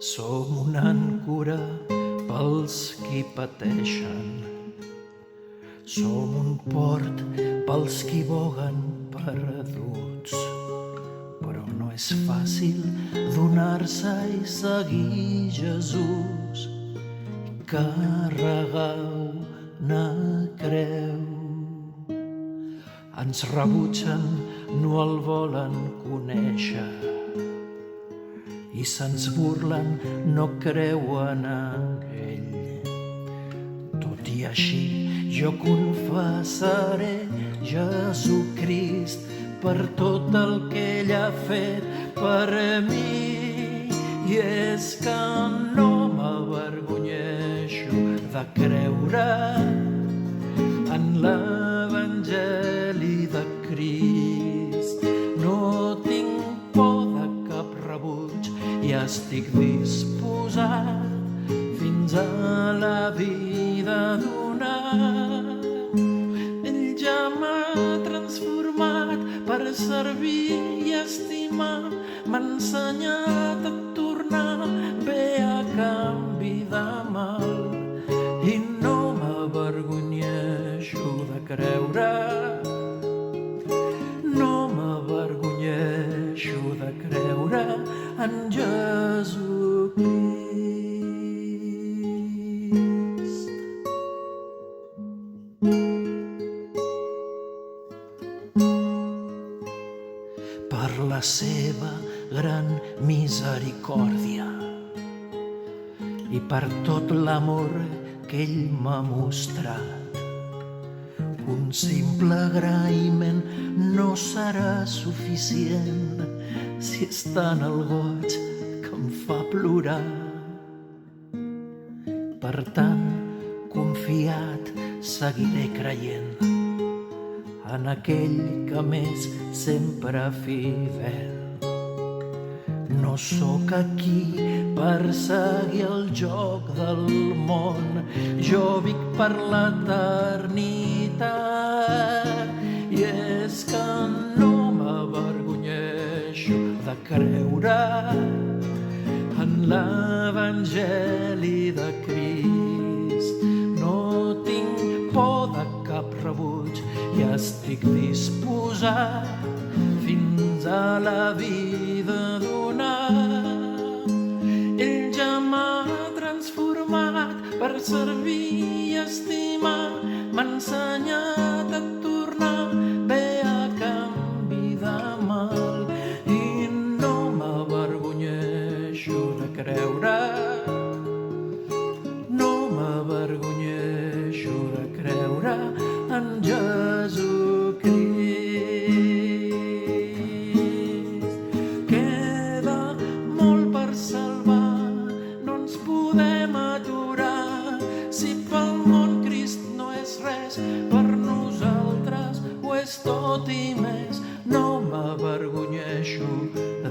Som una àncora pels qui pateixen, som un port pels qui voguen perduts, però no és fàcil donar-se i seguir Jesús i carregar una creu. Ens rebutgen, no el volen conèixer i se'ns burlen, no creuen en ell. Tot i així jo confessaré Jesucrist per tot el que ell ha fet per mi, i és que no m'avergonyeixo de creure en l'Evangeli de Crist. No tinc por de cap rebuig i estic disposat fins a la vida a donar. Ell ja m'ha transformat per servir i estimar, m'ha ensenyat a tornar bé a canvi de mal, i no m'avergonyeixo de creure, no m'avergonyeixo de creure en Jesucrist. Per la seva gran misericòrdia i per tot l'amor que ell m'ha mostrat, un simple agraïment no serà suficient si és tant el goig que em fa plorar. Per tant, confiat, seguiré creient en aquell que m'és sempre fidel. No sóc aquí per seguir el joc del món, jo vic per l'eternitat, i és que no m'avergonyeixo de creure en l'Evangeli de Crist. No tinc por de cap rebuig i estic disposat fins a la vida a donar. Ell ja m'ha transformat per servir i estimar, m'ha ensenyat a tornar bé a canvi de mal, i no m'avergonyeixo de creure, no m'avergonyeixo de creure en Jesucrist. Queda molt per salvar, no ens podem aturar. Si pel món Crist no és res, per nosaltres ho és tot i més. No m'avergonyeixo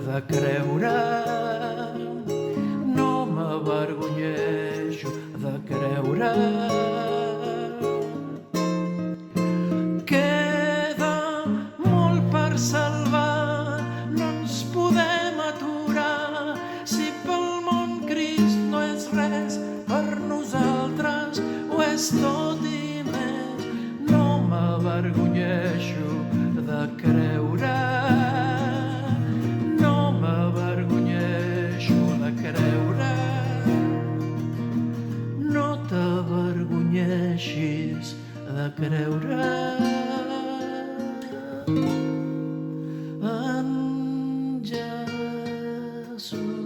de creure, no m'avergonyeixo de creure. Queda molt per salvar, no ens podem aturar. Si pel món Crist no és res, per nosaltres ho és tot i més. No m'avergonyeixo de creure, no m'avergonyeixo de creure. No t'avergonyeixis de creure en Jesucrist.